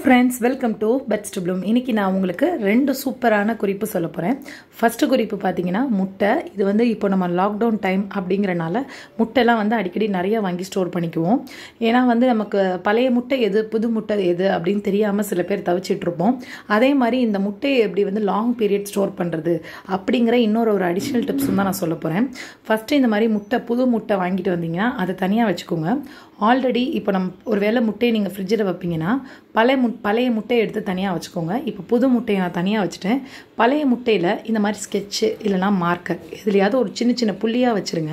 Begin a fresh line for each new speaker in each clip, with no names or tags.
Friends, welcome to Beds to Bloom. இன்னைக்கு நான் உங்களுக்கு ரெண்டு சூப்பரான குறிப்பு சொல்ல போறேன். ஃபர்ஸ்ட் குறிப்பு பாத்தீங்கன்னா முட்டை. இது வந்து இப்போ நம்ம லாக்டவுன் டைம் அப்படிங்கறனால முட்டைலாம் வந்து அடிக்கடி நிறைய வாங்கி ஸ்டோர் பண்ணிக்குவோம். ஏனா வந்து நமக்கு பழைய முட்டை எது புது முட்டை எது அப்படினு தெரியாம சில பேர் தவிச்சிட்டு இருப்போம். அதே மாதிரி இந்த முட்டையை எப்படி வந்து லாங் பீரியட் ஸ்டோர் பண்றது அப்படிங்கற இன்னொரு அடிஷனல் டிப்ஸ் தான் நான் சொல்ல போறேன். ஃபர்ஸ்ட் இந்த மாதிரி முட்டை புது முட்டை வாங்கிட்டு வந்தீங்கன்னா அதை தனியா வச்சுக்கோங்க. ஆல்ரெடி இப்போ நம்ம ஒருவேளை முட்டையை நீங்கள் ஃப்ரிட்ஜில் வைப்பீங்கன்னா பழைய முட்டையை எடுத்து தனியாக வச்சுக்கோங்க. இப்போ புது முட்டையை நான் தனியாக வச்சுட்டேன். பழைய முட்டையில் இந்த மாதிரி ஸ்கெட்சு இல்லைனா மார்க்கர் இதுலையாவது ஒரு சின்ன சின்ன புள்ளியாக வச்சுருங்க.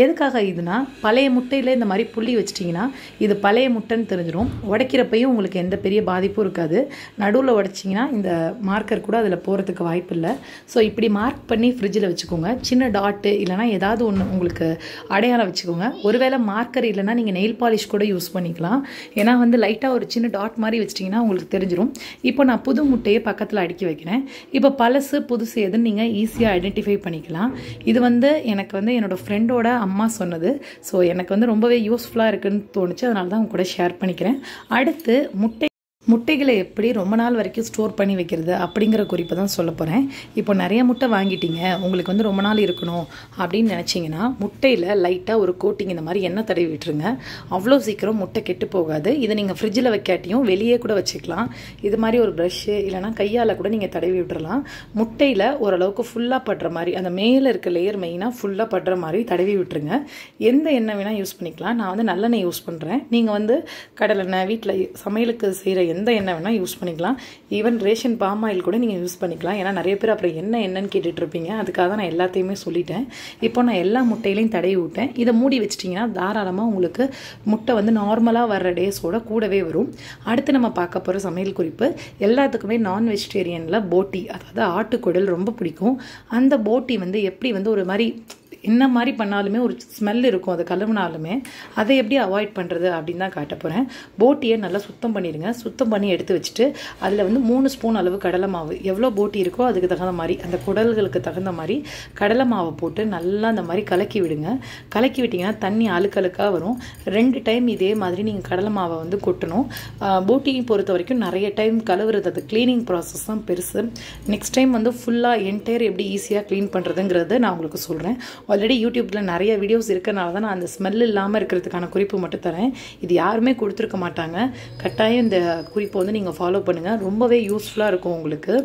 எதுக்காக இதுனா பழைய முட்டையில் இந்த மாதிரி புள்ளி வச்சிட்டிங்கன்னா இது பழைய முட்டைன்னு தெரிஞ்சிடும். உடைக்கிறப்பையும் உங்களுக்கு எந்த பெரிய பாதிப்பும் இருக்காது. நடுவில் உடைச்சிங்கன்னா இந்த மார்க்கர் கூட அதில் போகிறதுக்கு வாய்ப்பு இல்லை. ஸோ இப்படி மார்க் பண்ணி ஃப்ரிட்ஜில் வச்சுக்கோங்க. சின்ன டாட்டு இல்லைனா ஏதாவது ஒன்று உங்களுக்கு அடையாளம் வச்சுக்கோங்க. ஒருவேளை மார்க்கர் இல்லைனா நீங்கள் நெயில் பாலிஷ் கூட யூஸ் பண்ணிக்கலாம். ஏன்னா வந்து லைட்டாக ஒரு சின்ன டாட் மாதிரி வச்சிட்டிங்கன்னா உங்களுக்கு தெரிஞ்சிடும். இப்போ நான் புது முட்டையை பக்கத்தில் அடுக்கி வைக்கிறேன். இப்போ பழசு புதுசு எதுன்னு நீங்கள் ஈஸியாக ஐடென்டிஃபை பண்ணிக்கலாம். இது வந்து எனக்கு வந்து என்னோடய ஃப்ரெண்டோட அம்மா சொன்னது. ஸோ எனக்கு வந்து ரொம்பவே யூஸ்ஃபுல்லாக இருக்குன்னு தோணுச்சு. அதனால தான் உங்க கூட ஷேர் பண்ணிக்கிறேன். அடுத்து முட்டைகளை எப்படி ரொம்ப நாள் வரைக்கும் ஸ்டோர் பண்ணி வைக்கிறது அப்படிங்கிற குறிப்பை தான் சொல்ல போகிறேன். இப்போ நிறைய முட்டை வாங்கிட்டீங்க, உங்களுக்கு வந்து ரொம்ப நாள் இருக்கணும் அப்படின்னு நினச்சிங்கன்னா முட்டையில் லைட்டாக ஒரு கோட்டிங் இந்த மாதிரி எண்ணெய் தடவி விட்டுருங்க. அவ்வளோ சீக்கிரம் முட்டை கெட்டு போகாது. இதை நீங்கள் ஃப்ரிட்ஜில் வைக்காட்டியும் வெளியே கூட வச்சுக்கலாம். இது மாதிரி ஒரு ப்ரஷ்ஷு இல்லைனா கையால் கூட நீங்கள் தடவி விட்டுறலாம். முட்டையில் ஓரளவுக்கு ஃபுல்லாக படுற மாதிரி அந்த மேலே இருக்க லேயர் மெயினாக ஃபுல்லாக படுற மாதிரி தடவி விட்டுருங்க. எந்த எண்ணெய் வேணால் யூஸ் பண்ணிக்கலாம். நான் வந்து நல்லெண்ணெய் யூஸ் பண்ணுறேன். நீங்கள் வந்து கடலெண்ணெய் வீட்டில் சமையலுக்கு செய்கிற எந்த எண்ணெய் வேணால் யூஸ் பண்ணிக்கலாம். ஈவன் ரேஷன் பாம் ஆயில் கூட நீங்கள் யூஸ் பண்ணிக்கலாம். ஏன்னா நிறைய பேர் அப்புறம் என்னன்னு கேட்டுட்டு இருப்பீங்க. அதுக்காக நான் எல்லாத்தையுமே சொல்லிட்டேன். இப்போ நான் எல்லா முட்டையிலையும் தடவி விட்டேன். இதை மூடி வச்சிட்டிங்கன்னா தாராளமாக உங்களுக்கு முட்டை வந்து நார்மலாக வர்ற டேஸோட கூடவே வரும். அடுத்து நம்ம பார்க்க போகிற சமையல் குறிப்பு எல்லாத்துக்குமே நான் வெஜிடேரியனில் போட்டி, அதாவது ஆட்டுக்குடல் ரொம்ப பிடிக்கும். அந்த போட்டி வந்து எப்படி வந்து ஒரு மாதிரி என்ன மாதிரி பண்ணாலுமே ஒரு ஸ்மெல் இருக்கும். அதை கழுவினாலுமே அதை எப்படி அவாய்ட் பண்ணுறது அப்படின்னு தான் காட்ட போகிறேன். போட்டியை நல்லா சுத்தம் பண்ணிடுங்க. சுத்தம் பண்ணி எடுத்து வச்சுட்டு அதில் வந்து 3 ஸ்பூன் அளவு கடலை மாவு, எவ்வளோ போட்டி இருக்கோ அதுக்கு தகுந்த மாதிரி அந்த குடல்களுக்கு தகுந்த மாதிரி கடலை மாவை போட்டு நல்லா அந்த மாதிரி கலக்கி விடுங்க. கலக்கி விட்டிங்கன்னா தண்ணி அழுக்கழுக்காக வரும். 2 டைம் இதே மாதிரி நீங்கள் கடலை மாவை வந்து கொட்டணும். போட்டியை பொறுத்த வரைக்கும் நிறைய டைம் கழுவுறது, அது க்ளீனிங் ப்ராசஸ் தான் பெருசு. நெக்ஸ்ட் டைம் வந்து ஃபுல்லாக என்டையர் எப்படி ஈஸியாக க்ளீன் பண்ணுறதுங்கிறத நான் உங்களுக்கு சொல்கிறேன். ஆல்ரெடி யூடியூப்பில் நிறைய வீடியோஸ் இருக்கனால தான் நான் அந்த ஸ்மெல் இல்லாமல் இருக்கிறதுக்கான குறிப்பு மட்டும் தரேன். இது யாருமே கொடுத்துருக்க மாட்டாங்க. கட்டாயம் இந்த குறிப்பை வந்து நீங்கள் ஃபாலோ பண்ணுங்கள். ரொம்பவே யூஸ்ஃபுல்லாக இருக்கும் உங்களுக்கு.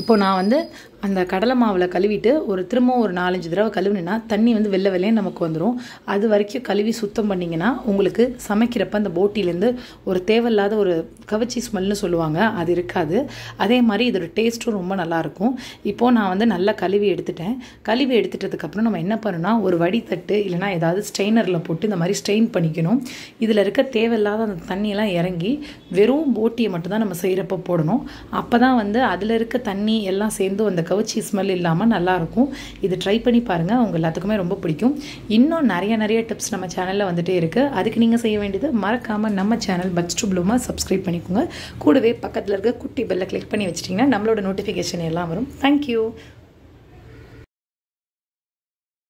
இப்போ நான் வந்து அந்த கடலை மாவில் கழுவிட்டு திரும்பவும் ஒரு 4-5 தடவை கழுவினா தண்ணி வந்து வெள்ளையே நமக்கு வந்துடும். அது வரைக்கும் கழுவி சுத்தம் பண்ணிங்கன்னா உங்களுக்கு சமைக்கிறப்ப அந்த போட்டிலேருந்து ஒரு தேவையில்லாத ஒரு கவச்சி ஸ்மெல்னு சொல்லுவாங்க, அது இருக்காது. அதே மாதிரி இதோட டேஸ்ட்டும் ரொம்ப நல்லாயிருக்கும். இப்போது நான் வந்து நல்லா கழுவி எடுத்துட்டேன். கழுவி எடுத்துட்டதுக்கப்புறம் நம்ம என்ன பண்ணணும்னா ஒரு வடித்தட்டு இல்லைனா ஏதாவது ஸ்ட்ரெயினரில் போட்டு இந்த மாதிரி ஸ்ட்ரெயின் பண்ணிக்கணும். இதில் இருக்க தேவையில்லாத அந்த தண்ணியெல்லாம் இறங்கி வெறும் போட்டியை மட்டும்தான் நம்ம செய்கிறப்ப போடணும். அப்போ தான் வந்து அதில் இருக்க தண்ணி எல்லாம் சேர்ந்து அந்த கவுச்சி ஸ்மெல் இல்லாமல் நல்லாயிருக்கும். இது ட்ரை பண்ணி பாருங்கள், உங்கள் எல்லாத்துக்குமே ரொம்ப பிடிக்கும். இன்னும் நிறைய டிப்ஸ் நம்ம சேனலில் வந்துட்டே இருக்குது. அதுக்கு நீங்கள் செய்ய வேண்டியது மறக்காமல் நம்ம சேனல் பெட்ஸ் டு ப்ளூமை சப்ஸ்கிரைப் பண்ணிக்கோங்க. கூடவே பக்கத்தில் இருக்க குட்டி பெல்லை கிளிக் பண்ணி வச்சிட்டிங்கன்னா நம்மளோட நோட்டிஃபிகேஷன் எல்லாம் வரும். தேங்க்யூ.